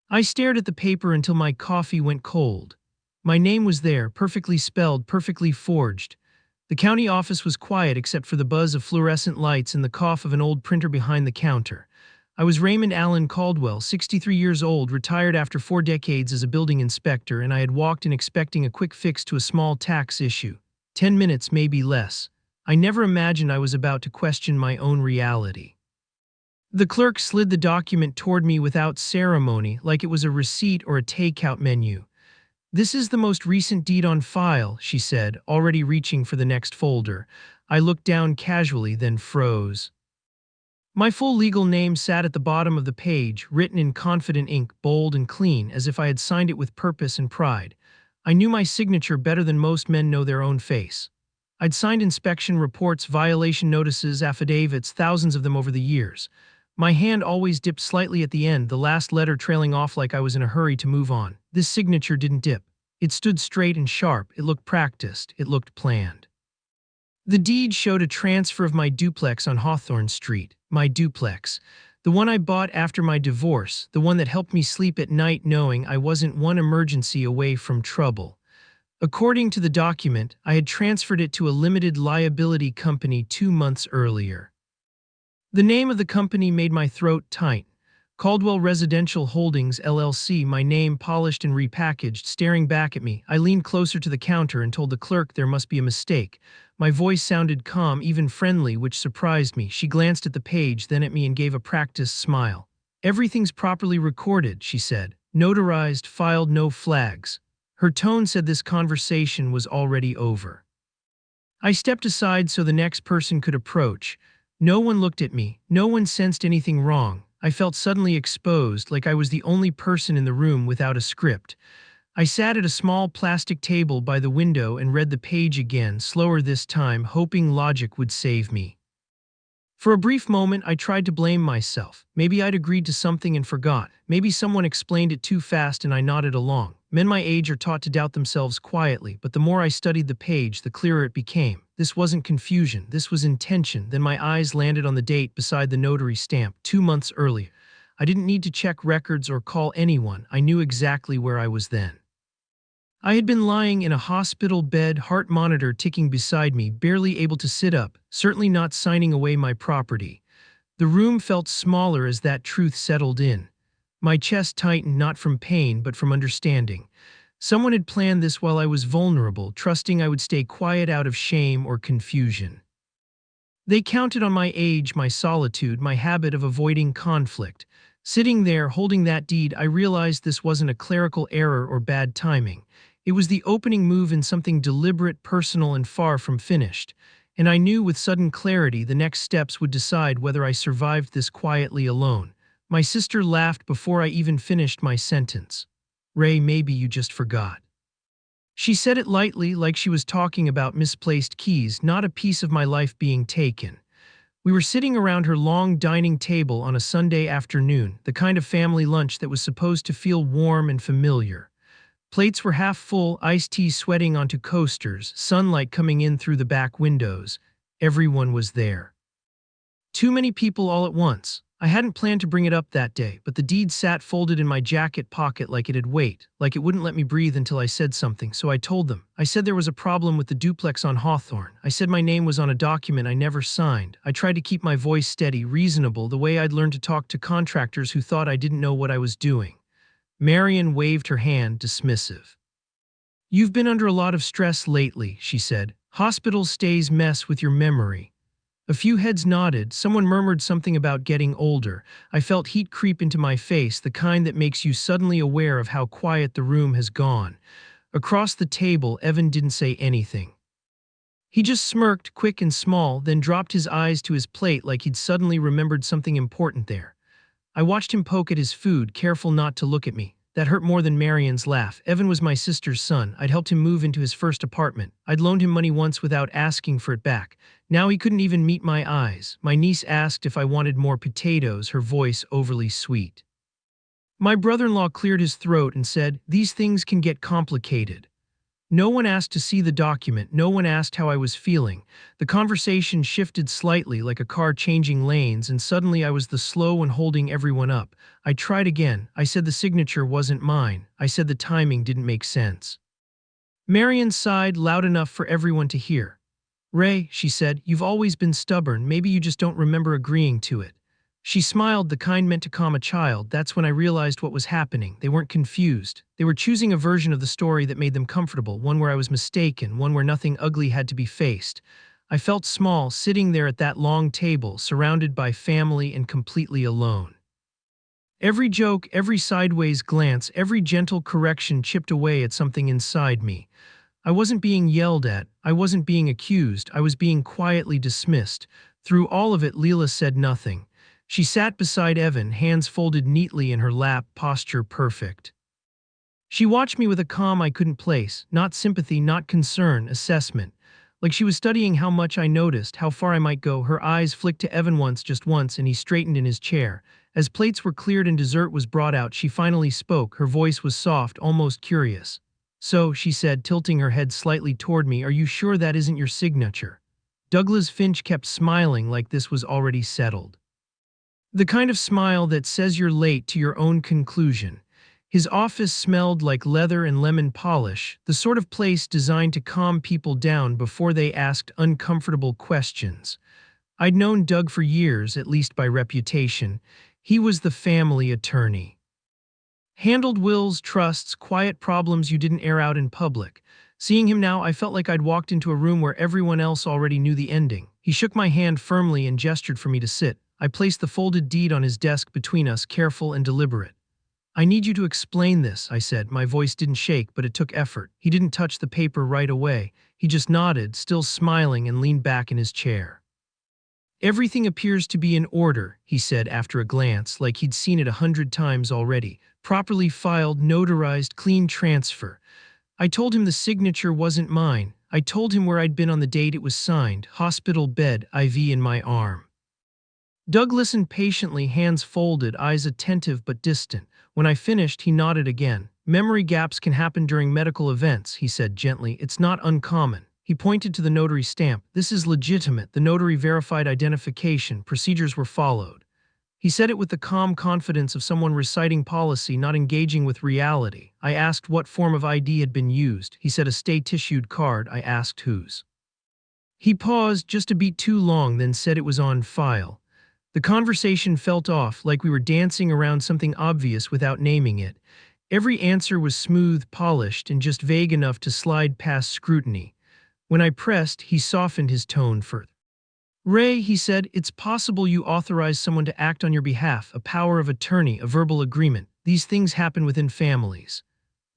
I stared at the paper until my coffee went cold. My name was there, perfectly spelled, perfectly forged. The county office was quiet except for the buzz of fluorescent lights and the cough of an old printer behind the counter. I was Raymond Allen Caldwell, 63 years old, retired after 4 decades as a building inspector, and I had walked in expecting a quick fix to a small tax issue. 10 minutes, maybe less. I never imagined I was about to question my own reality. The clerk slid the document toward me without ceremony, like it was a receipt or a takeout menu. "This is the most recent deed on file," she said, already reaching for the next folder. I looked down casually, then froze. My full legal name sat at the bottom of the page, written in confident ink, bold and clean, as if I had signed it with purpose and pride. I knew my signature better than most men know their own face. I'd signed inspection reports, violation notices, affidavits, thousands of them over the years. My hand always dipped slightly at the end, the last letter trailing off like I was in a hurry to move on. This signature didn't dip. It stood straight and sharp. It looked practiced. It looked planned. The deed showed a transfer of my duplex on Hawthorne Street. My duplex. The one I bought after my divorce. The one that helped me sleep at night knowing I wasn't one emergency away from trouble. According to the document, I had transferred it to a limited liability company 2 months earlier. The name of the company made my throat tight. Caldwell Residential Holdings, LLC, my name polished and repackaged, staring back at me. I leaned closer to the counter and told the clerk there must be a mistake. My voice sounded calm, even friendly, which surprised me. She glanced at the page, then at me, and gave a practiced smile. "Everything's properly recorded," she said. "Notarized, filed, no flags." Her tone said this conversation was already over. I stepped aside so the next person could approach. No one looked at me. No one sensed anything wrong. I felt suddenly exposed, like I was the only person in the room without a script. I sat at a small plastic table by the window and read the page again, slower this time, hoping logic would save me. For a brief moment, I tried to blame myself. Maybe I'd agreed to something and forgot. Maybe someone explained it too fast and I nodded along. Men my age are taught to doubt themselves quietly, but the more I studied the page, the clearer it became. This wasn't confusion, this was intention. Then my eyes landed on the date beside the notary stamp, 2 months earlier. I didn't need to check records or call anyone. I knew exactly where I was then. I had been lying in a hospital bed, heart monitor ticking beside me, barely able to sit up, certainly not signing away my property. The room felt smaller as that truth settled in. My chest tightened, not from pain, but from understanding. Someone had planned this while I was vulnerable, trusting I would stay quiet out of shame or confusion. They counted on my age, my solitude, my habit of avoiding conflict. Sitting there, holding that deed, I realized this wasn't a clerical error or bad timing. It was the opening move in something deliberate, personal, and far from finished. And I knew with sudden clarity the next steps would decide whether I survived this quietly alone. My sister laughed before I even finished my sentence. "Ray, maybe you just forgot." She said it lightly, like she was talking about misplaced keys, not a piece of my life being taken. We were sitting around her long dining table on a Sunday afternoon, the kind of family lunch that was supposed to feel warm and familiar. Plates were half full, iced tea sweating onto coasters, sunlight coming in through the back windows. Everyone was there. Too many people all at once. I hadn't planned to bring it up that day, but the deed sat folded in my jacket pocket like it had weight, like it wouldn't let me breathe until I said something, so I told them. I said there was a problem with the duplex on Hawthorne. I said my name was on a document I never signed. I tried to keep my voice steady, reasonable, the way I'd learned to talk to contractors who thought I didn't know what I was doing. Marion waved her hand, dismissive. "You've been under a lot of stress lately," she said. "Hospital stays mess with your memory." A few heads nodded. Someone murmured something about getting older. I felt heat creep into my face, the kind that makes you suddenly aware of how quiet the room has gone. Across the table, Evan didn't say anything. He just smirked, quick and small, then dropped his eyes to his plate like he'd suddenly remembered something important there. I watched him poke at his food, careful not to look at me. That hurt more than Marion's laugh. Evan was my sister's son. I'd helped him move into his first apartment. I'd loaned him money once without asking for it back. Now he couldn't even meet my eyes. My niece asked if I wanted more potatoes, her voice overly sweet. My brother-in-law cleared his throat and said, "These things can get complicated." No one asked to see the document, no one asked how I was feeling. The conversation shifted slightly like a car changing lanes, and suddenly I was the slow one holding everyone up. I tried again. I said the signature wasn't mine. I said the timing didn't make sense. Marion sighed loud enough for everyone to hear. Ray, she said, you've always been stubborn, maybe you just don't remember agreeing to it. She smiled, the kind meant to calm a child. That's when I realized what was happening. They weren't confused. They were choosing a version of the story that made them comfortable, one where I was mistaken, one where nothing ugly had to be faced. I felt small, sitting there at that long table, surrounded by family and completely alone. Every joke, every sideways glance, every gentle correction chipped away at something inside me. I wasn't being yelled at, I wasn't being accused, I was being quietly dismissed. Through all of it, Leela said nothing. She sat beside Evan, hands folded neatly in her lap, posture perfect. She watched me with a calm I couldn't place, not sympathy, not concern, assessment. Like she was studying how much I noticed, how far I might go. Her eyes flicked to Evan once, just once, and he straightened in his chair. As plates were cleared and dessert was brought out, she finally spoke. Her voice was soft, almost curious. So, she said, tilting her head slightly toward me, are you sure that isn't your signature? Douglas Finch kept smiling like this was already settled. The kind of smile that says you're late to your own conclusion. His office smelled like leather and lemon polish, the sort of place designed to calm people down before they asked uncomfortable questions. I'd known Doug for years, at least by reputation. He was the family attorney. Handled wills, trusts, quiet problems you didn't air out in public. Seeing him now, I felt like I'd walked into a room where everyone else already knew the ending. He shook my hand firmly and gestured for me to sit. I placed the folded deed on his desk between us, careful and deliberate. I need you to explain this, I said. My voice didn't shake, but it took effort. He didn't touch the paper right away. He just nodded, still smiling, and leaned back in his chair. Everything appears to be in order, he said after a glance, like he'd seen it 100 times already. Properly filed, notarized, clean transfer. I told him the signature wasn't mine. I told him where I'd been on the date it was signed, hospital bed, IV in my arm. Doug listened patiently, hands folded, eyes attentive but distant. When I finished, he nodded again. Memory gaps can happen during medical events, he said gently. It's not uncommon. He pointed to the notary stamp. This is legitimate. The notary verified identification. Procedures were followed. He said it with the calm confidence of someone reciting policy, not engaging with reality. I asked what form of ID had been used. He said a state-issued card. I asked whose. He paused just a beat too long, then said it was on file. The conversation felt off, like we were dancing around something obvious without naming it. Every answer was smooth, polished, and just vague enough to slide past scrutiny. When I pressed, he softened his tone further. Ray, he said, it's possible you authorized someone to act on your behalf, a power of attorney, a verbal agreement. These things happen within families.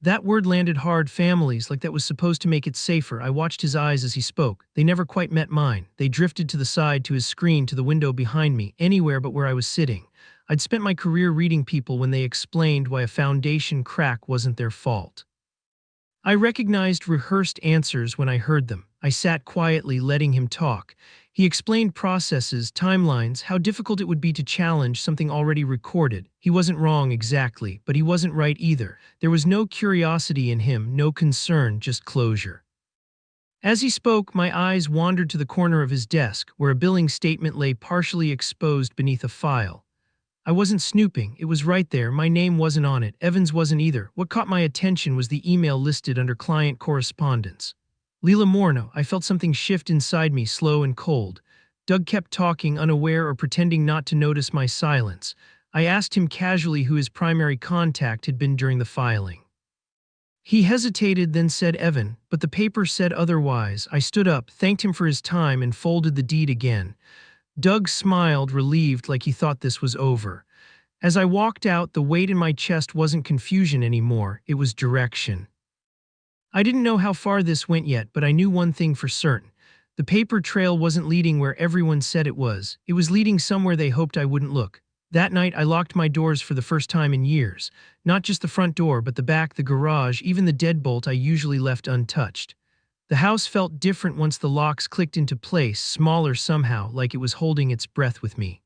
That word landed hard, families, like that was supposed to make it safer. I watched his eyes as he spoke. They never quite met mine. They drifted to the side, to his screen, to the window behind me, anywhere but where I was sitting. I'd spent my career reading people when they explained why a foundation crack wasn't their fault. I recognized rehearsed answers when I heard them. I sat quietly, letting him talk. He explained processes, timelines, how difficult it would be to challenge something already recorded. He wasn't wrong exactly, but he wasn't right either. There was no curiosity in him, no concern, just closure. As he spoke, my eyes wandered to the corner of his desk, where a billing statement lay partially exposed beneath a file. I wasn't snooping, it was right there. My name wasn't on it, Evans wasn't either. What caught my attention was the email listed under client correspondence. Leela Morno. I felt something shift inside me, slow and cold. Doug kept talking, unaware or pretending not to notice my silence. I asked him casually who his primary contact had been during the filing. He hesitated, then said Evan, but the paper said otherwise. I stood up, thanked him for his time, and folded the deed again. Doug smiled, relieved, like he thought this was over. As I walked out, the weight in my chest wasn't confusion anymore, it was direction. I didn't know how far this went yet, but I knew one thing for certain. The paper trail wasn't leading where everyone said it was leading somewhere they hoped I wouldn't look. That night, I locked my doors for the first time in years. Not just the front door, but the back, the garage, even the deadbolt I usually left untouched. The house felt different once the locks clicked into place, smaller somehow, like it was holding its breath with me.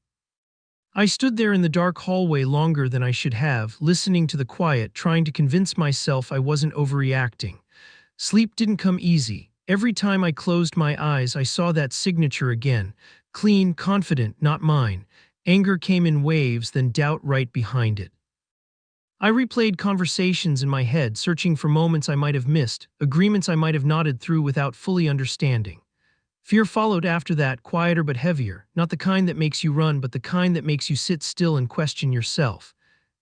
I stood there in the dark hallway longer than I should have, listening to the quiet, trying to convince myself I wasn't overreacting. Sleep didn't come easy. Every time I closed my eyes, I saw that signature again. Clean, confident, not mine. Anger came in waves, then doubt right behind it. I replayed conversations in my head, searching for moments I might have missed, agreements I might have nodded through without fully understanding. Fear followed after that, quieter but heavier, not the kind that makes you run, but the kind that makes you sit still and question yourself.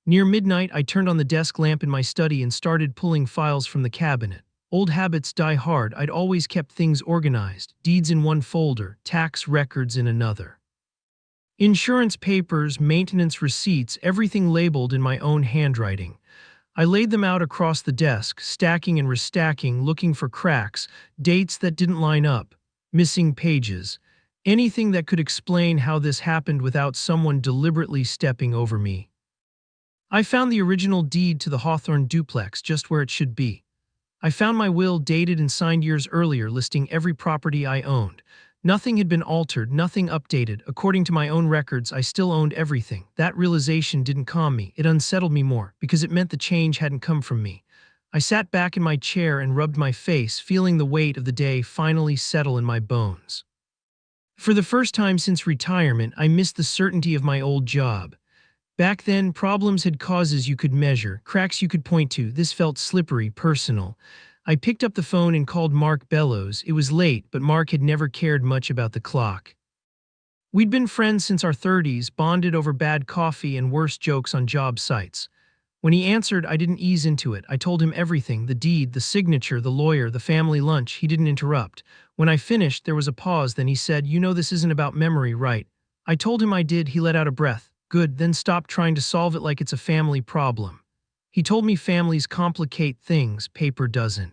Near midnight, I turned on the desk lamp in my study and started pulling files from the cabinet. Old habits die hard. I'd always kept things organized, deeds in one folder, tax records in another. Insurance papers, maintenance receipts, everything labeled in my own handwriting. I laid them out across the desk, stacking and restacking, looking for cracks, dates that didn't line up, missing pages, anything that could explain how this happened without someone deliberately stepping over me. I found the original deed to the Hawthorne duplex just where it should be. I found my will dated and signed years earlier, listing every property I owned. Nothing had been altered, nothing updated. According to my own records, I still owned everything. That realization didn't calm me. It unsettled me more, because it meant the change hadn't come from me. I sat back in my chair and rubbed my face, feeling the weight of the day finally settle in my bones. For the first time since retirement, I missed the certainty of my old job. Back then, problems had causes you could measure, cracks you could point to. This felt slippery, personal. I picked up the phone and called Mark Bellows. It was late, but Mark had never cared much about the clock. We'd been friends since our 30s, bonded over bad coffee and worse jokes on job sites. When he answered, I didn't ease into it. I told him everything, the deed, the signature, the lawyer, the family lunch. He didn't interrupt. When I finished, there was a pause, then he said, "You know this isn't about memory, right?" I told him I did. He let out a breath. Good, then stop trying to solve it like it's a family problem. He told me families complicate things, paper doesn't.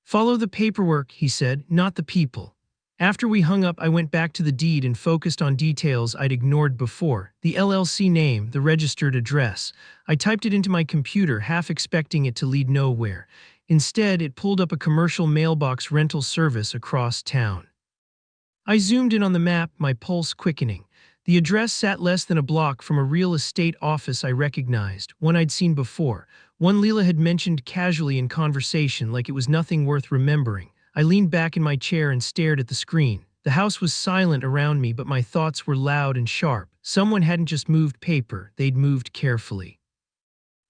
Follow the paperwork, he said, not the people. After we hung up, I went back to the deed and focused on details I'd ignored before. The LLC name, the registered address. I typed it into my computer, half expecting it to lead nowhere. Instead, it pulled up a commercial mailbox rental service across town. I zoomed in on the map, my pulse quickening. The address sat less than a block from a real estate office I recognized, one I'd seen before, one Leela had mentioned casually in conversation like it was nothing worth remembering. I leaned back in my chair and stared at the screen. The house was silent around me, but my thoughts were loud and sharp. Someone hadn't just moved paper, they'd moved carefully.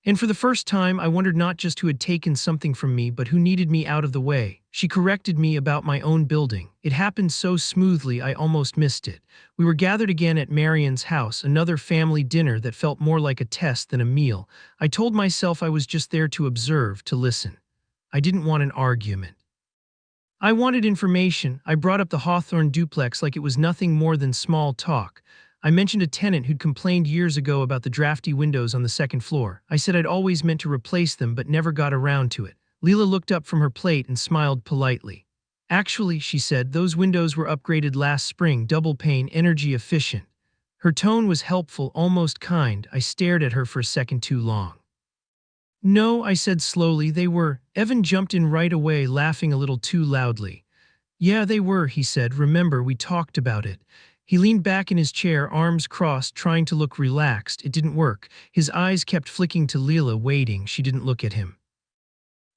And for the first time, I wondered not just who had taken something from me, but who needed me out of the way. She corrected me about my own building. It happened so smoothly I almost missed it. We were gathered again at Marion's house, another family dinner that felt more like a test than a meal. I told myself I was just there to observe, to listen. I didn't want an argument. I wanted information. I brought up the Hawthorne duplex like it was nothing more than small talk. I mentioned a tenant who'd complained years ago about the drafty windows on the second floor. I said I'd always meant to replace them but never got around to it. Leela looked up from her plate and smiled politely. Actually, she said, those windows were upgraded last spring, double pane, energy efficient. Her tone was helpful, almost kind. I stared at her for a second too long. No, I said slowly, they were. Evan jumped in right away, laughing a little too loudly. Yeah, they were, he said. Remember, we talked about it. He leaned back in his chair, arms crossed, trying to look relaxed. It didn't work. His eyes kept flicking to Leela, waiting. She didn't look at him.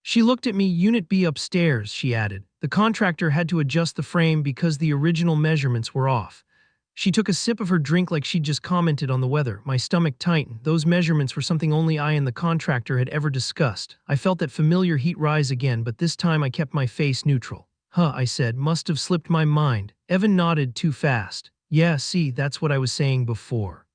She looked at me. Unit B upstairs, she added. The contractor had to adjust the frame because the original measurements were off. She took a sip of her drink like she'd just commented on the weather. My stomach tightened. Those measurements were something only I and the contractor had ever discussed. I felt that familiar heat rise again, but this time I kept my face neutral. Huh, I said. Must have slipped my mind. Evan nodded too fast. Yeah, see, that's what I was saying before.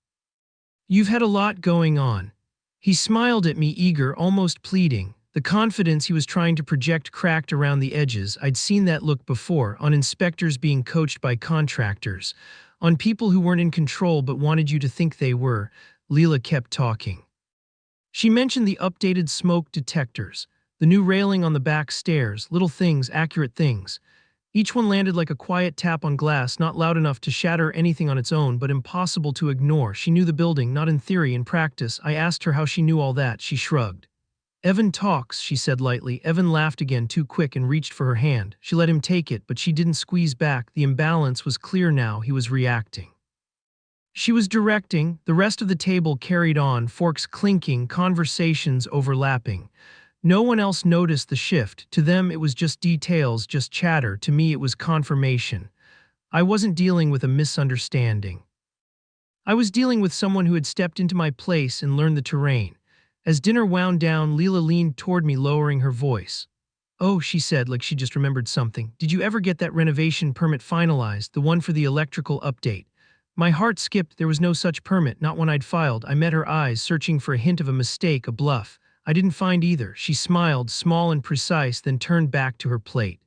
You've had a lot going on. He smiled at me, eager, almost pleading. The confidence he was trying to project cracked around the edges. I'd seen that look before, on inspectors being coached by contractors, on people who weren't in control but wanted you to think they were. Leela kept talking. She mentioned the updated smoke detectors, the new railing on the back stairs, little things, accurate things. Each one landed like a quiet tap on glass, not loud enough to shatter anything on its own, but impossible to ignore. She knew the building, not in theory, in practice. I asked her how she knew all that. She shrugged. Evan talks, she said lightly. Evan laughed again, too quick, and reached for her hand. She let him take it, but she didn't squeeze back. The imbalance was clear now. He was reacting. She was directing. The rest of the table carried on, forks clinking, conversations overlapping. No one else noticed the shift. To them, it was just details, just chatter. To me, it was confirmation. I wasn't dealing with a misunderstanding. I was dealing with someone who had stepped into my place and learned the terrain. As dinner wound down, Leela leaned toward me, lowering her voice. "Oh," she said, like she just remembered something. "Did you ever get that renovation permit finalized, the one for the electrical update?" My heart skipped. There was no such permit, not one I'd filed. I met her eyes, searching for a hint of a mistake, a bluff. I didn't find either. She smiled, small and precise, then turned back to her plate.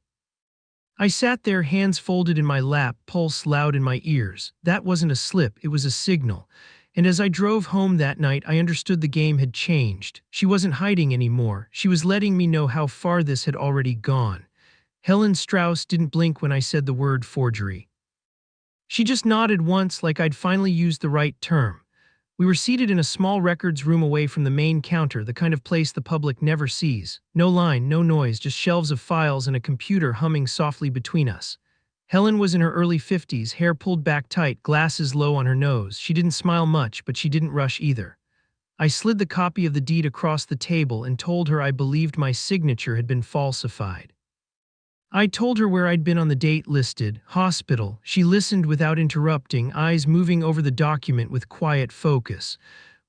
I sat there, hands folded in my lap, pulse loud in my ears. That wasn't a slip, it was a signal. And as I drove home that night, I understood the game had changed. She wasn't hiding anymore. She was letting me know how far this had already gone. Helen Strauss didn't blink when I said the word forgery. She just nodded once, like I'd finally used the right term. We were seated in a small records room away from the main counter, the kind of place the public never sees. No line, no noise, just shelves of files and a computer humming softly between us. Helen was in her early 50s, hair pulled back tight, glasses low on her nose. She didn't smile much, but she didn't rush either. I slid the copy of the deed across the table and told her I believed my signature had been falsified. I told her where I'd been on the date listed, hospital. She listened without interrupting, eyes moving over the document with quiet focus.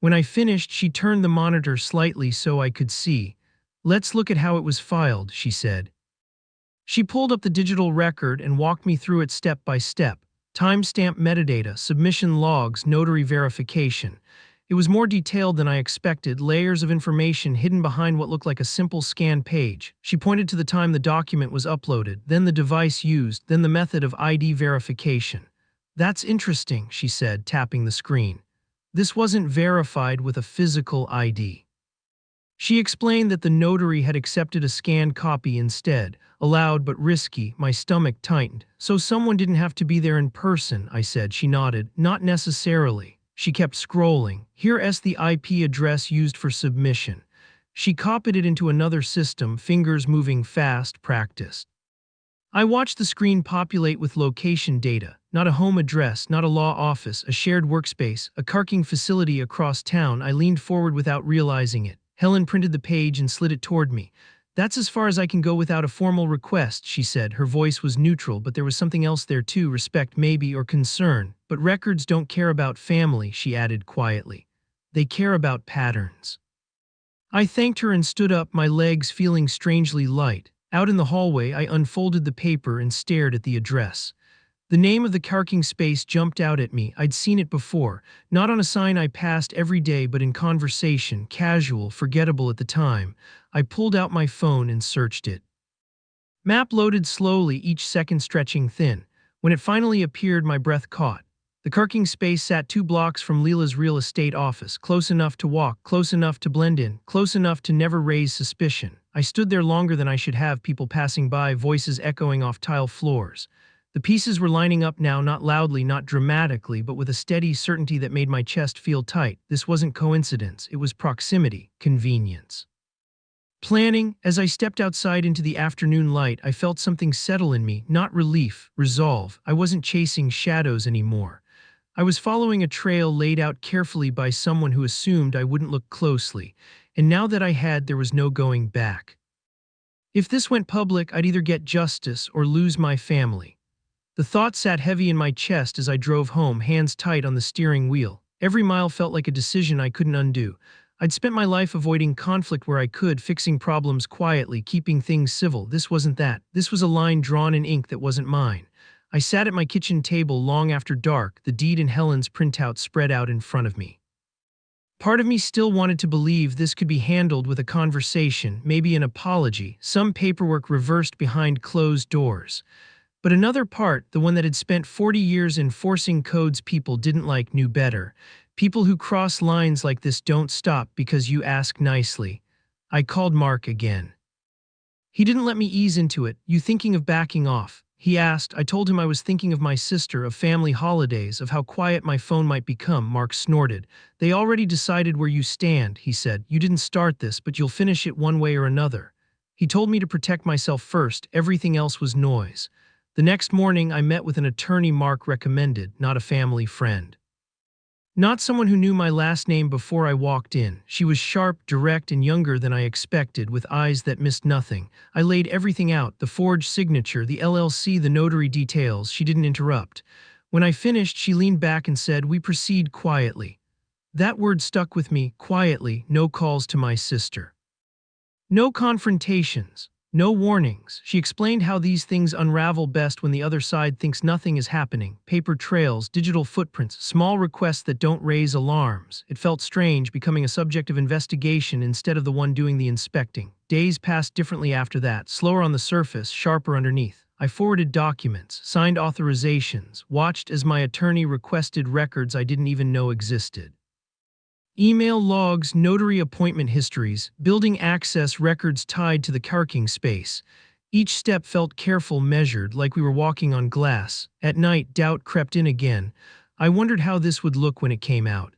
When I finished, she turned the monitor slightly so I could see. "Let's look at how it was filed," she said. She pulled up the digital record and walked me through it step by step. Timestamp metadata, submission logs, notary verification. It was more detailed than I expected, layers of information hidden behind what looked like a simple scan page. She pointed to the time the document was uploaded, then the device used, then the method of ID verification. "That's interesting," she said, tapping the screen. "This wasn't verified with a physical ID." She explained that the notary had accepted a scanned copy instead. Allowed but risky. My stomach tightened. "So someone didn't have to be there in person," I said. She nodded. "Not necessarily." She kept scrolling. "Here's the IP address used for submission." She copied it into another system, fingers moving fast, practiced. I watched the screen populate with location data. Not a home address, not a law office, a shared workspace, a parking facility across town. I leaned forward without realizing it. Helen printed the page and slid it toward me. "That's as far as I can go without a formal request," she said. Her voice was neutral, but there was something else there too, respect maybe, or concern. "But records don't care about family," she added quietly. "They care about patterns." I thanked her and stood up, my legs feeling strangely light. Out in the hallway, I unfolded the paper and stared at the address. The name of the parking space jumped out at me. I'd seen it before, not on a sign I passed every day, but in conversation, casual, forgettable at the time. I pulled out my phone and searched it. Map loaded slowly, each second stretching thin. When it finally appeared, my breath caught. The parking space sat 2 blocks from Leela's real estate office, close enough to walk, close enough to blend in, close enough to never raise suspicion. I stood there longer than I should have, people passing by, voices echoing off tile floors. The pieces were lining up now, not loudly, not dramatically, but with a steady certainty that made my chest feel tight. This wasn't coincidence, it was proximity, convenience. Planning. As I stepped outside into the afternoon light, I felt something settle in me, not relief, resolve. I wasn't chasing shadows anymore. I was following a trail laid out carefully by someone who assumed I wouldn't look closely, and now that I had, there was no going back. If this went public, I'd either get justice or lose my family. The thought sat heavy in my chest as I drove home, hands tight on the steering wheel. Every mile felt like a decision I couldn't undo. I'd spent my life avoiding conflict where I could, fixing problems quietly, keeping things civil. This wasn't that. This was a line drawn in ink that wasn't mine. I sat at my kitchen table long after dark, the deed and Helen's printout spread out in front of me. Part of me still wanted to believe this could be handled with a conversation, maybe an apology, some paperwork reversed behind closed doors. But another part, the one that had spent 40 years enforcing codes people didn't like, knew better. People who cross lines like this don't stop because you ask nicely. I called Mark again. He didn't let me ease into it. "You thinking of backing off?" he asked. I told him I was thinking of my sister, of family holidays, of how quiet my phone might become. Mark snorted. "They already decided where you stand," he said. "You didn't start this, but you'll finish it one way or another." He told me to protect myself first. Everything else was noise. The next morning, I met with an attorney Mark recommended, not a family friend. Not someone who knew my last name before I walked in. She was sharp, direct, and younger than I expected, with eyes that missed nothing. I laid everything out, the forged signature, the LLC, the notary details. She didn't interrupt. When I finished, she leaned back and said, "We proceed quietly." That word stuck with me, quietly, no calls to my sister. No confrontations, no warnings. She explained how these things unravel best when the other side thinks nothing is happening. Paper trails, digital footprints, small requests that don't raise alarms. It felt strange becoming a subject of investigation instead of the one doing the inspecting. Days passed differently after that, slower on the surface, sharper underneath. I forwarded documents, signed authorizations, watched as my attorney requested records I didn't even know existed. Email logs, notary appointment histories, building access records tied to the parking space. Each step felt careful, measured, like we were walking on glass. At night, doubt crept in again. I wondered how this would look when it came out.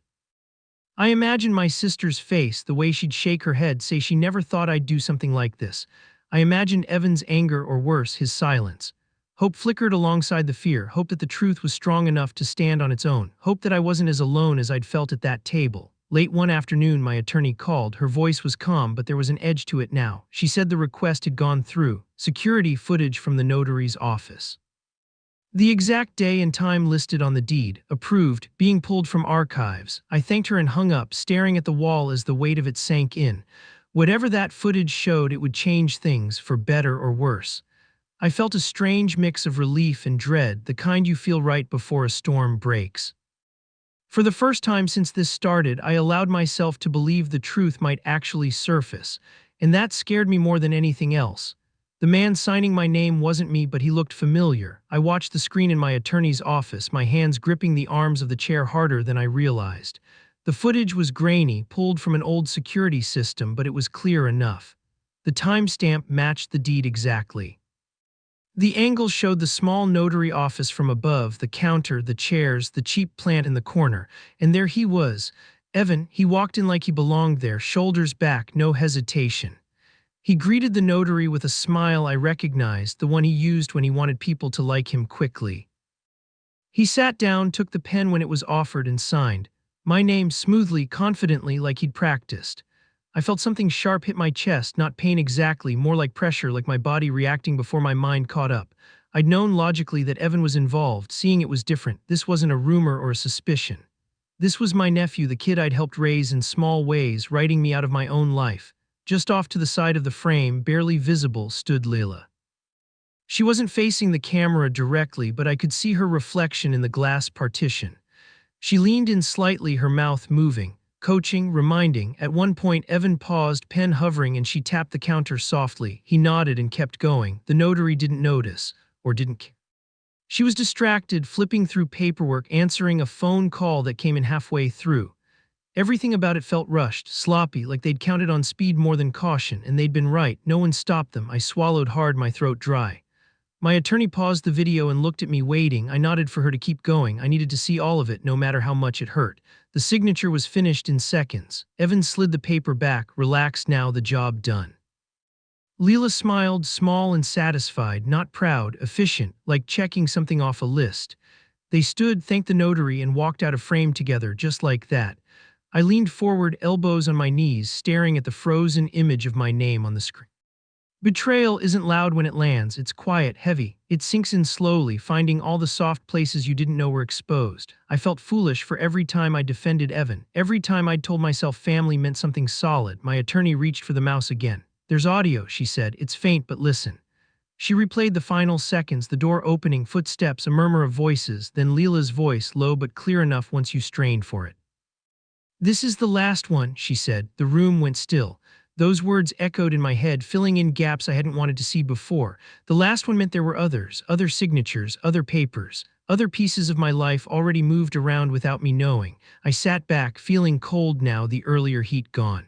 I imagined my sister's face, the way she'd shake her head, say she never thought I'd do something like this. I imagined Evan's anger, or worse, his silence. Hope flickered alongside the fear, hope that the truth was strong enough to stand on its own, hope that I wasn't as alone as I'd felt at that table. Late one afternoon, my attorney called. Her voice was calm, but there was an edge to it now. She said the request had gone through, security footage from the notary's office. The exact day and time listed on the deed, approved, being pulled from archives. I thanked her and hung up, staring at the wall as the weight of it sank in. Whatever that footage showed, it would change things, for better or worse. I felt a strange mix of relief and dread, the kind you feel right before a storm breaks. For the first time since this started, I allowed myself to believe the truth might actually surface, and that scared me more than anything else. The man signing my name wasn't me, but he looked familiar. I watched the screen in my attorney's office, my hands gripping the arms of the chair harder than I realized. The footage was grainy, pulled from an old security system, but it was clear enough. The timestamp matched the deed exactly. The angle showed the small notary office from above, the counter, the chairs, the cheap plant in the corner, and there he was. Evan, he walked in like he belonged there, shoulders back, no hesitation. He greeted the notary with a smile I recognized, the one he used when he wanted people to like him quickly. He sat down, took the pen when it was offered, and signed. My name smoothly, confidently, like he'd practiced. I felt something sharp hit my chest, not pain exactly, more like pressure, like my body reacting before my mind caught up. I'd known logically that Evan was involved, seeing it was different. This wasn't a rumor or a suspicion. This was my nephew, the kid I'd helped raise in small ways, writing me out of my own life. Just off to the side of the frame, barely visible, stood Lila. She wasn't facing the camera directly, but I could see her reflection in the glass partition. She leaned in slightly, her mouth moving. Coaching, reminding. At one point, Evan paused, pen hovering, and she tapped the counter softly. He nodded and kept going. The notary didn't notice, or didn't care. She was distracted, flipping through paperwork, answering a phone call that came in halfway through. Everything about it felt rushed, sloppy, like they'd counted on speed more than caution, and they'd been right. No one stopped them. I swallowed hard, my throat dry. My attorney paused the video and looked at me, waiting. I nodded for her to keep going. I needed to see all of it, no matter how much it hurt. The signature was finished in seconds. Evan slid the paper back, relaxed now, the job done. Leela smiled, small and satisfied, not proud, efficient, like checking something off a list. They stood, thanked the notary, and walked out of frame together, just like that. I leaned forward, elbows on my knees, staring at the frozen image of my name on the screen. Betrayal isn't loud when it lands, it's quiet, heavy. It sinks in slowly, finding all the soft places you didn't know were exposed. I felt foolish for every time I defended Evan. Every time I'd told myself family meant something solid. My attorney reached for the mouse again. "There's audio," she said. "It's faint, but listen." She replayed the final seconds, the door opening, footsteps, a murmur of voices, then Leela's voice, low but clear enough once you strained for it. "This is the last one," she said. The room went still. Those words echoed in my head, filling in gaps I hadn't wanted to see before. The last one meant there were others, other signatures, other papers, other pieces of my life already moved around without me knowing. I sat back, feeling cold now, the earlier heat gone.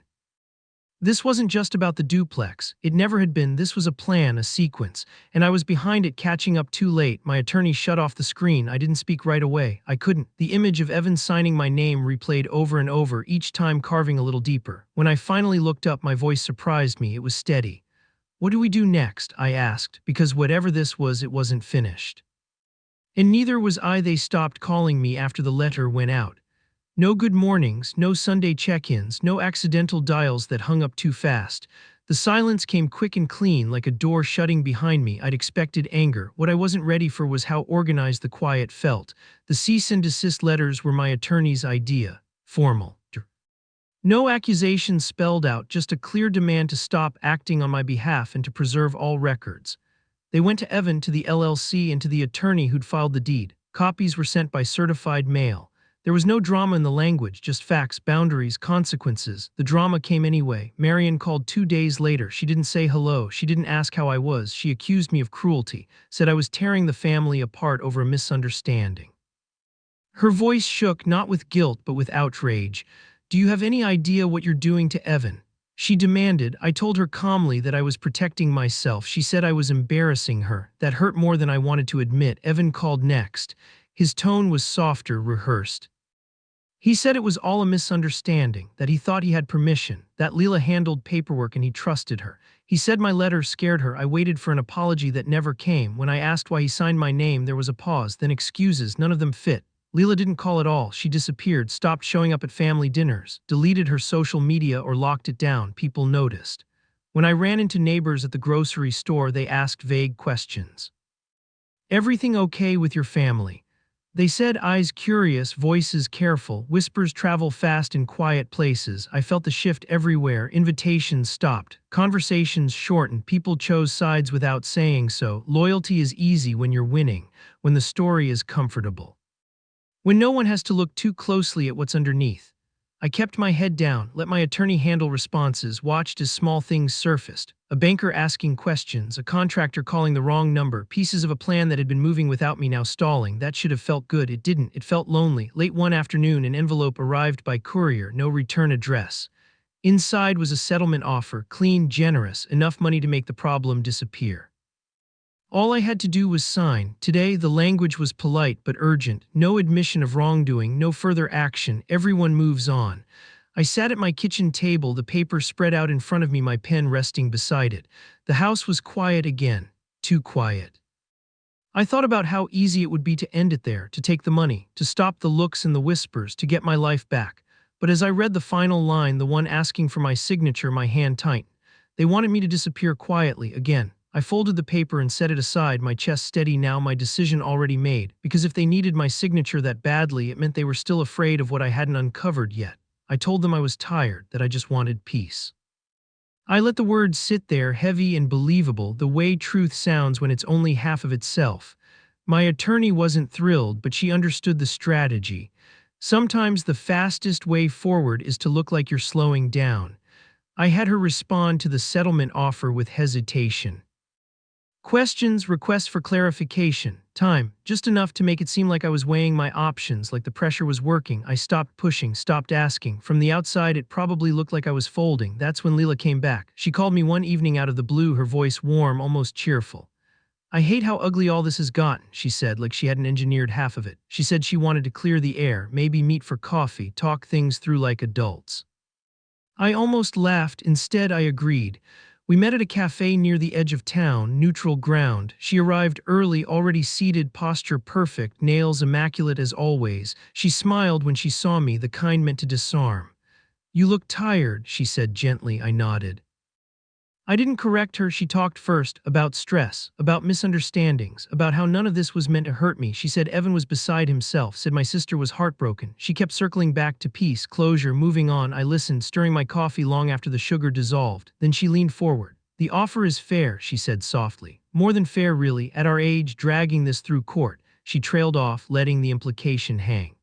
This wasn't just about the duplex. It never had been. This was a plan, a sequence, and I was behind it, catching up too late. My attorney shut off the screen. I didn't speak right away. I couldn't. The image of Evan signing my name replayed over and over, each time carving a little deeper. When I finally looked up, my voice surprised me. It was steady. "What do we do next?" I asked, because whatever this was, it wasn't finished. And neither was I. They stopped calling me after the letter went out. No good mornings, no Sunday check-ins, no accidental dials that hung up too fast. The silence came quick and clean, like a door shutting behind me. I'd expected anger. What I wasn't ready for was how organized the quiet felt. The cease and desist letters were my attorney's idea. Formal. No accusations spelled out, just a clear demand to stop acting on my behalf and to preserve all records. They went to Evan, to the LLC, and to the attorney who'd filed the deed. Copies were sent by certified mail. There was no drama in the language, just facts, boundaries, consequences. The drama came anyway. Marion called 2 days later. She didn't say hello. She didn't ask how I was. She accused me of cruelty, said I was tearing the family apart over a misunderstanding. Her voice shook, not with guilt, but with outrage. "Do you have any idea what you're doing to Evan?" she demanded. I told her calmly that I was protecting myself. She said I was embarrassing her. That hurt more than I wanted to admit. Evan called next. His tone was softer, rehearsed. He said it was all a misunderstanding, that he thought he had permission, that Leela handled paperwork and he trusted her. He said my letter scared her. I waited for an apology that never came. When I asked why he signed my name, there was a pause, then excuses. None of them fit. Leela didn't call at all. She disappeared, stopped showing up at family dinners, deleted her social media or locked it down. People noticed. When I ran into neighbors at the grocery store, they asked vague questions. "Everything okay with your family?" They said, eyes curious, voices careful. Whispers travel fast in quiet places. I felt the shift everywhere. Invitations stopped. Conversations shortened. People chose sides without saying so. Loyalty is easy when you're winning, when the story is comfortable, when no one has to look too closely at what's underneath. I kept my head down, let my attorney handle responses, watched as small things surfaced. A banker asking questions, a contractor calling the wrong number, pieces of a plan that had been moving without me now stalling. That should have felt good. It didn't. It felt lonely. Late one afternoon, an envelope arrived by courier, no return address. Inside was a settlement offer, clean, generous, enough money to make the problem disappear. All I had to do was sign. Today, the language was polite but urgent. No admission of wrongdoing, no further action. Everyone moves on. I sat at my kitchen table, the paper spread out in front of me, my pen resting beside it. The house was quiet again. Too quiet. I thought about how easy it would be to end it there, to take the money, to stop the looks and the whispers, to get my life back. But as I read the final line, the one asking for my signature, my hand tightened. They wanted me to disappear quietly again. I folded the paper and set it aside, my chest steady now, my decision already made, because if they needed my signature that badly, it meant they were still afraid of what I hadn't uncovered yet. I told them I was tired, that I just wanted peace. I let the words sit there, heavy and believable, the way truth sounds when it's only half of itself. My attorney wasn't thrilled, but she understood the strategy. Sometimes the fastest way forward is to look like you're slowing down. I had her respond to the settlement offer with hesitation. Questions, requests for clarification, time, just enough to make it seem like I was weighing my options, like the pressure was working. I stopped pushing, stopped asking. From the outside, it probably looked like I was folding. That's when Leela came back. She called me one evening out of the blue, her voice warm, almost cheerful. "I hate how ugly all this has gotten," she said, like she hadn't engineered half of it. She said she wanted to clear the air, maybe meet for coffee, talk things through like adults. I almost laughed. Instead, I agreed. We met at a cafe near the edge of town, neutral ground. She arrived early, already seated, posture perfect, nails immaculate as always. She smiled when she saw me, the kind meant to disarm. "You look tired," she said gently. I nodded. I didn't correct her. She talked first, about stress, about misunderstandings, about how none of this was meant to hurt me. She said Evan was beside himself, said my sister was heartbroken. She kept circling back to peace, closure, moving on. I listened, stirring my coffee long after the sugar dissolved. Then she leaned forward. "The offer is fair," she said softly. "More than fair, really. At our age, dragging this through court." She trailed off, letting the implication hang.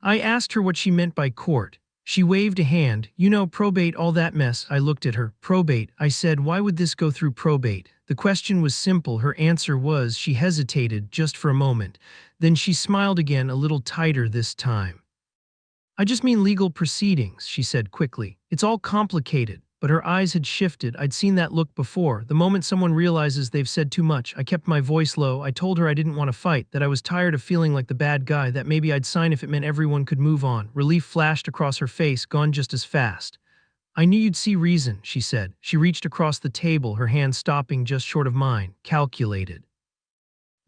I asked her what she meant by court. She waved a hand. "You know, probate, all that mess." I looked at her. "Probate," I said. "Why would this go through probate?" The question was simple. Her answer was. She hesitated, just for a moment. Then she smiled again, a little tighter this time. "I just mean legal proceedings," she said quickly. "It's all complicated." But her eyes had shifted. I'd seen that look before. The moment someone realizes they've said too much. I kept my voice low. I told her I didn't want to fight, that I was tired of feeling like the bad guy, that maybe I'd sign if it meant everyone could move on. Relief flashed across her face, gone just as fast. "I knew you'd see reason," she said. She reached across the table, her hand stopping just short of mine, calculated.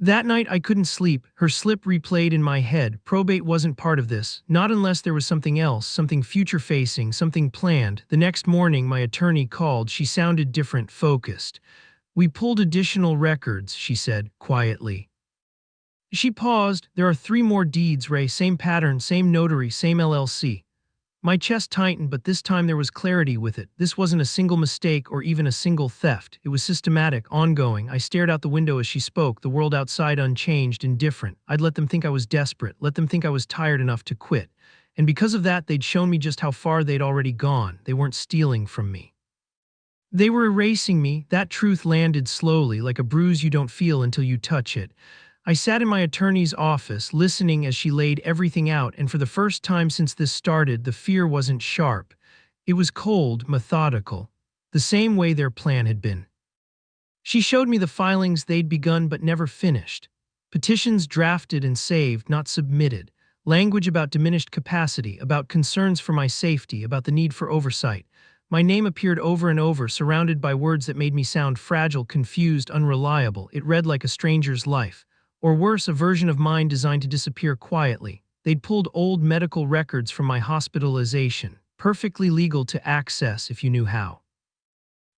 That night I couldn't sleep, her slip replayed in my head. Probate wasn't part of this, not unless there was something else, something future-facing, something planned. The next morning my attorney called. She sounded different, focused. "We pulled additional records," she said, quietly. She paused. "There are 3 more deeds, Ray, same pattern, same notary, same LLC." My chest tightened, but this time there was clarity with it. This wasn't a single mistake or even a single theft. It was systematic, ongoing. I stared out the window as she spoke, the world outside unchanged, indifferent. I'd let them think I was desperate, let them think I was tired enough to quit. And because of that, they'd shown me just how far they'd already gone. They weren't stealing from me. They were erasing me. That truth landed slowly, like a bruise you don't feel until you touch it. I sat in my attorney's office, listening as she laid everything out, and for the first time since this started, the fear wasn't sharp. It was cold, methodical, the same way their plan had been. She showed me the filings they'd begun but never finished. Petitions drafted and saved, not submitted. Language about diminished capacity, about concerns for my safety, about the need for oversight. My name appeared over and over, surrounded by words that made me sound fragile, confused, unreliable. It read like a stranger's life. Or worse, a version of mine designed to disappear quietly. They'd pulled old medical records from my hospitalization, perfectly legal to access if you knew how.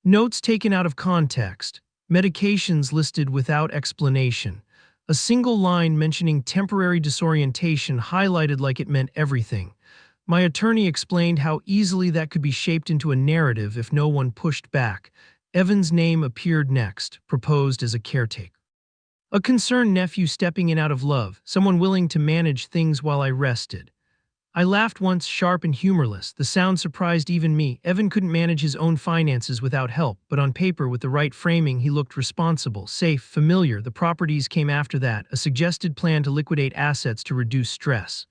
Notes taken out of context, medications listed without explanation, a single line mentioning temporary disorientation highlighted like it meant everything. My attorney explained how easily that could be shaped into a narrative if no one pushed back. Evan's name appeared next, proposed as a caretaker. A concerned nephew stepping in out of love, someone willing to manage things while I rested. I laughed once, sharp and humorless. The sound surprised even me. Evan couldn't manage his own finances without help, but on paper, with the right framing, he looked responsible, safe, familiar. The properties came after that, a suggested plan to liquidate assets to reduce stress.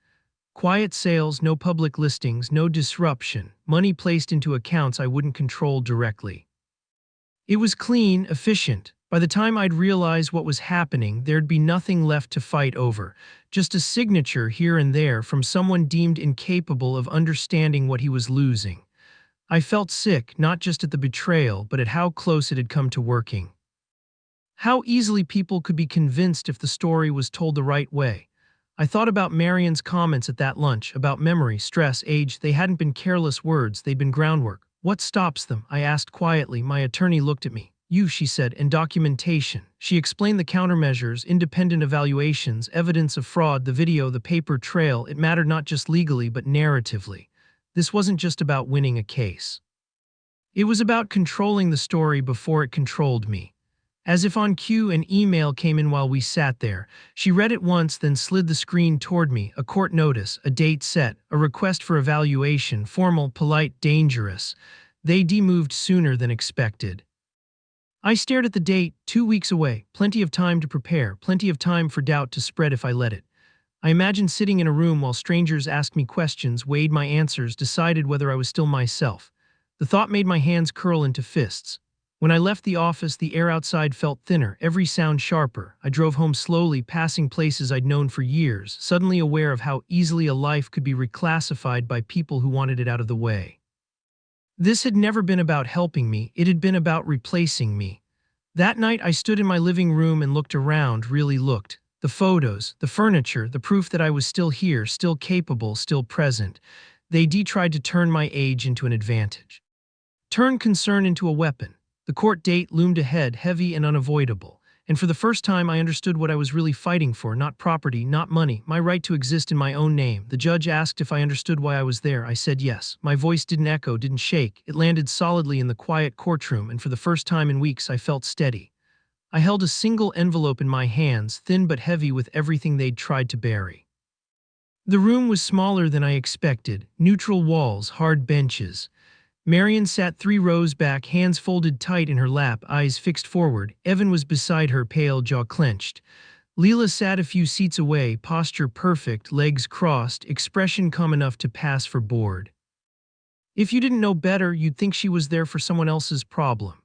Quiet sales, no public listings, no disruption, money placed into accounts I wouldn't control directly. It was clean, efficient. By the time I'd realize what was happening, there'd be nothing left to fight over, just a signature here and there from someone deemed incapable of understanding what he was losing. I felt sick, not just at the betrayal, but at how close it had come to working. How easily people could be convinced if the story was told the right way. I thought about Marion's comments at that lunch, about memory, stress, age. They hadn't been careless words, they'd been groundwork. What stops them? I asked quietly. My attorney looked at me. "You," she said, "and documentation." She explained the countermeasures, independent evaluations, evidence of fraud, the video, the paper trail. It mattered not just legally, but narratively. This wasn't just about winning a case. It was about controlling the story before it controlled me. As if on cue, an email came in while we sat there. She read it once, then slid the screen toward me. A court notice, a date set, a request for evaluation, formal, polite, dangerous. They moved sooner than expected. I stared at the date, 2 weeks away, plenty of time to prepare, plenty of time for doubt to spread if I let it. I imagined sitting in a room while strangers asked me questions, weighed my answers, decided whether I was still myself. The thought made my hands curl into fists. When I left the office, the air outside felt thinner, every sound sharper. I drove home slowly, passing places I'd known for years, suddenly aware of how easily a life could be reclassified by people who wanted it out of the way. This had never been about helping me, it had been about replacing me. That night I stood in my living room and looked around, really looked. The photos, the furniture, the proof that I was still here, still capable, still present. They tried to turn my age into an advantage. Turn concern into a weapon. The court date loomed ahead, heavy and unavoidable. And for the first time I understood what I was really fighting for, not property, not money, my right to exist in my own name. The judge asked if I understood why I was there. I said yes. My voice didn't echo, didn't shake. It landed solidly in the quiet courtroom, and for the first time in weeks I felt steady. I held a single envelope in my hands, thin but heavy with everything they'd tried to bury. The room was smaller than I expected, neutral walls, hard benches. Marion sat 3 rows back, hands folded tight in her lap, eyes fixed forward. Evan was beside her, pale, jaw clenched. Leela sat a few seats away, posture perfect, legs crossed, expression calm enough to pass for bored. If you didn't know better, you'd think she was there for someone else's problem.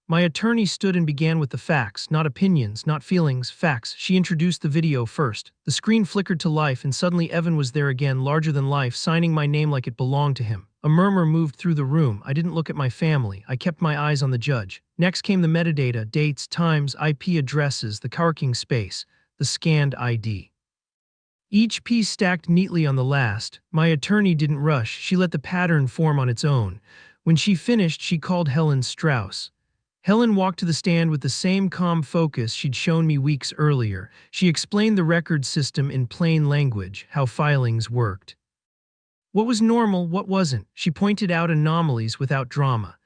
My attorney stood and began with the facts, not opinions, not feelings, facts. She introduced the video first. The screen flickered to life, and suddenly Evan was there again, larger than life, signing my name like it belonged to him. A murmur moved through the room. I didn't look at my family. I kept my eyes on the judge. Next came the metadata, dates, times, IP addresses, the parking space. the scanned ID. Each piece stacked neatly on the last. My attorney didn't rush, she let the pattern form on its own. When she finished, she called Helen Strauss. Helen walked to the stand with the same calm focus she'd shown me weeks earlier. She explained the record system in plain language, how filings worked. What was normal, what wasn't. She pointed out anomalies without drama.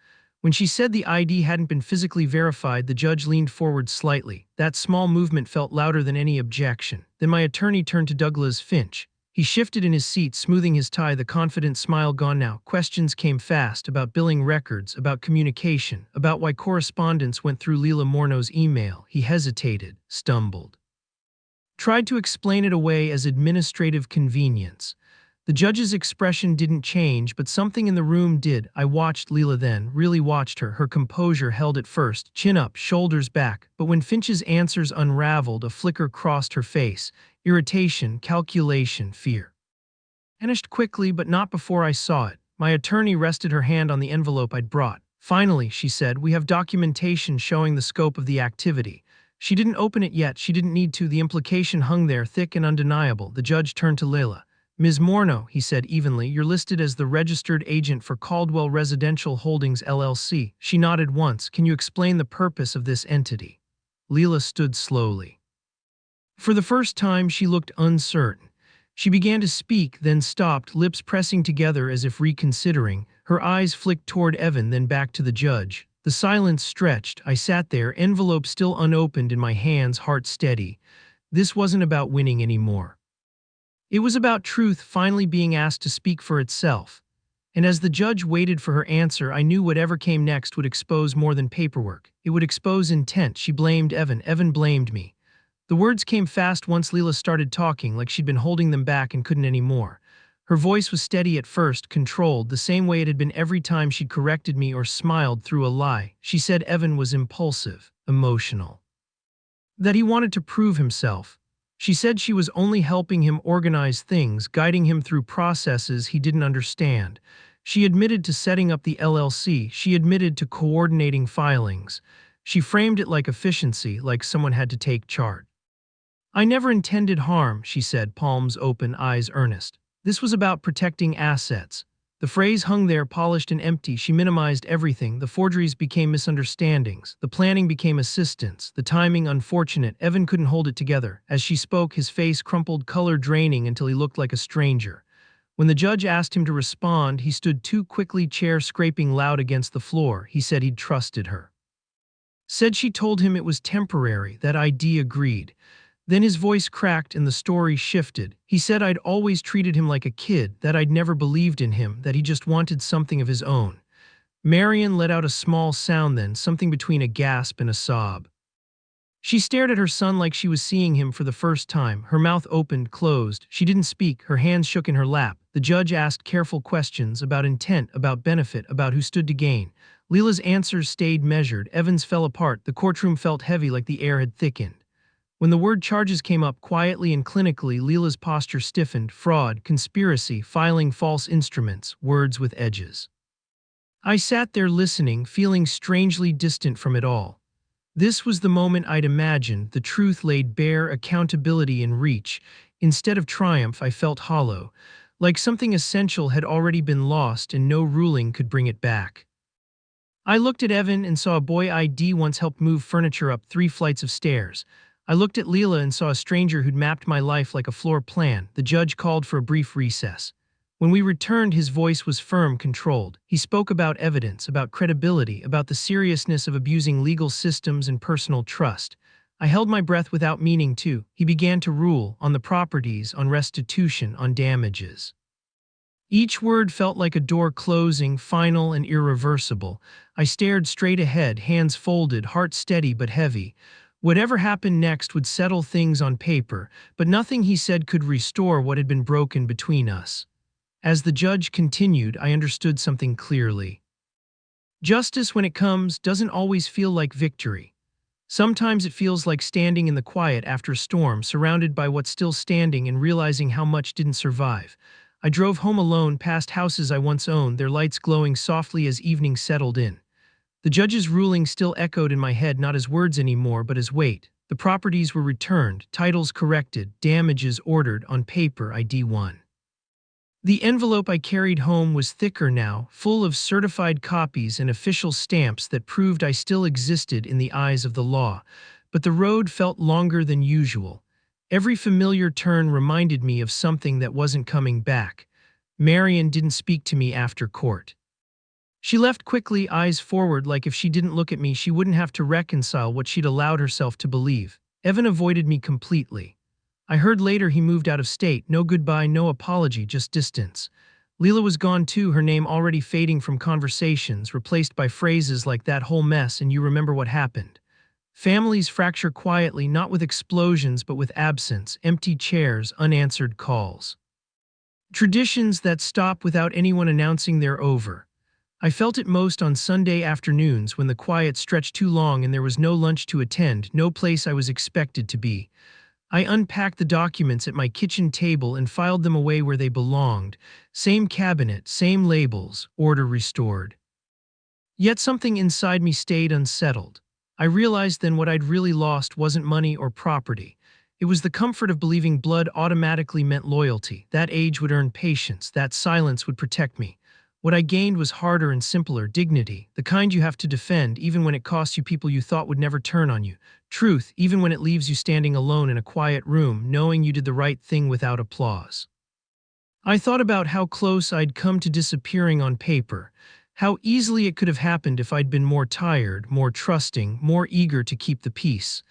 When she said the ID hadn't been physically verified, the judge leaned forward slightly. That small movement felt louder than any objection. Then my attorney turned to Douglas Finch. He shifted in his seat, smoothing his tie, the confident smile gone now. Questions came fast about billing records, about communication, about why correspondence went through Leila Morno's email. He hesitated, stumbled. Tried to explain it away as administrative convenience. The judge's expression didn't change, but something in the room did. I watched Leila then, really watched her. Her composure held at first, chin up, shoulders back. But when Finch's answers unraveled, a flicker crossed her face. Irritation, calculation, fear. Vanished quickly, but not before I saw it. My attorney rested her hand on the envelope I'd brought. Finally, she said, we have documentation showing the scope of the activity. She didn't open it yet. She didn't need to. The implication hung there, thick and undeniable. The judge turned to Leila. Ms. Morno, he said evenly, you're listed as the registered agent for Caldwell Residential Holdings LLC. She nodded once. Can you explain the purpose of this entity? Leila stood slowly. For the first time, she looked uncertain. She began to speak, then stopped, lips pressing together as if reconsidering. Her eyes flicked toward Evan, then back to the judge. The silence stretched. I sat there, envelope still unopened in my hands, heart steady. This wasn't about winning anymore. It was about truth finally being asked to speak for itself. And as the judge waited for her answer, I knew whatever came next would expose more than paperwork. It would expose intent. She blamed Evan. Evan blamed me. The words came fast once Leila started talking, like she'd been holding them back and couldn't anymore. Her voice was steady at first, controlled, the same way it had been every time she'd corrected me or smiled through a lie. She said Evan was impulsive, emotional. That he wanted to prove himself. She said she was only helping him organize things, guiding him through processes he didn't understand. She admitted to setting up the LLC. She admitted to coordinating filings. She framed it like efficiency, like someone had to take charge. I never intended harm, she said, palms open, eyes earnest. This was about protecting assets. The phrase hung there, polished and empty. She minimized everything. The forgeries became misunderstandings. The planning became assistance. The timing unfortunate. Evan couldn't hold it together. As she spoke, his face crumpled, color draining until he looked like a stranger. When the judge asked him to respond, he stood too quickly, chair scraping loud against the floor. He said he'd trusted her. Said she told him it was temporary. That ID agreed. Then his voice cracked and the story shifted. He said I'd always treated him like a kid, that I'd never believed in him, that he just wanted something of his own. Marion let out a small sound then, something between a gasp and a sob. She stared at her son like she was seeing him for the first time. Her mouth opened, closed. She didn't speak. Her hands shook in her lap. The judge asked careful questions about intent, about benefit, about who stood to gain. Leila's answers stayed measured. Evan's fell apart. The courtroom felt heavy, like the air had thickened. When the word charges came up quietly and clinically, Leila's posture stiffened. Fraud, conspiracy, filing false instruments, words with edges. I sat there listening, feeling strangely distant from it all. This was the moment I'd imagined, the truth laid bare, accountability in reach. Instead of triumph, I felt hollow, like something essential had already been lost and no ruling could bring it back. I looked at Evan and saw a boy I'd once helped move furniture up 3 flights of stairs. I looked at Leila and saw a stranger who'd mapped my life like a floor plan. The judge called for a brief recess. When we returned, his voice was firm, controlled. He spoke about evidence, about credibility, about the seriousness of abusing legal systems and personal trust. I held my breath without meaning to. He began to rule on the properties, on restitution, on damages. Each word felt like a door closing, final and irreversible. I stared straight ahead, hands folded, heart steady but heavy. Whatever happened next would settle things on paper, but nothing he said could restore what had been broken between us. As the judge continued, I understood something clearly. Justice, when it comes, doesn't always feel like victory. Sometimes it feels like standing in the quiet after a storm, surrounded by what's still standing and realizing how much didn't survive. I drove home alone, past houses I once owned, their lights glowing softly as evening settled in. The judge's ruling still echoed in my head, not as words anymore, but as weight. The properties were returned, titles corrected, damages ordered on paper ID1. The envelope I carried home was thicker now, full of certified copies and official stamps that proved I still existed in the eyes of the law, but the road felt longer than usual. Every familiar turn reminded me of something that wasn't coming back. Marion didn't speak to me after court. She left quickly, eyes forward, like if she didn't look at me, she wouldn't have to reconcile what she'd allowed herself to believe. Evan avoided me completely. I heard later he moved out of state, no goodbye, no apology, just distance. Leela was gone too, her name already fading from conversations, replaced by phrases like "that whole mess and you remember what happened." Families fracture quietly, not with explosions but with absence, empty chairs, unanswered calls. Traditions that stop without anyone announcing they're over. I felt it most on Sunday afternoons when the quiet stretched too long and there was no lunch to attend, no place I was expected to be. I unpacked the documents at my kitchen table and filed them away where they belonged. Same cabinet, same labels, order restored. Yet something inside me stayed unsettled. I realized then what I'd really lost wasn't money or property. It was the comfort of believing blood automatically meant loyalty. That age would earn patience, that silence would protect me. What I gained was harder and simpler dignity, the kind you have to defend even when it costs you people you thought would never turn on you. Truth, even when it leaves you standing alone in a quiet room, knowing you did the right thing without applause. I thought about how close I'd come to disappearing on paper, how easily it could have happened if I'd been more tired, more trusting, more eager to keep the peace.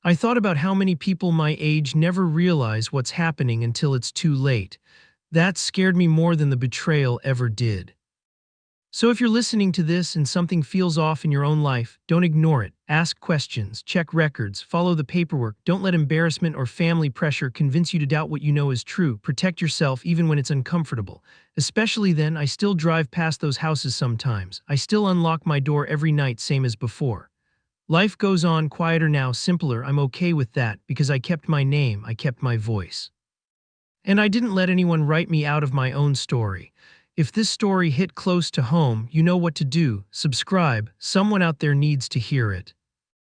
I thought about how many people my age never realize what's happening until it's too late. That scared me more than the betrayal ever did. So if you're listening to this and something feels off in your own life, don't ignore it. Ask questions, check records, follow the paperwork. Don't let embarrassment or family pressure convince you to doubt what you know is true. Protect yourself even when it's uncomfortable. Especially then, I still drive past those houses sometimes. I still unlock my door every night, same as before. Life goes on, quieter now, simpler. I'm okay with that because I kept my name, I kept my voice. And I didn't let anyone write me out of my own story. If this story hit close to home, you know what to do. Subscribe. Someone out there needs to hear it.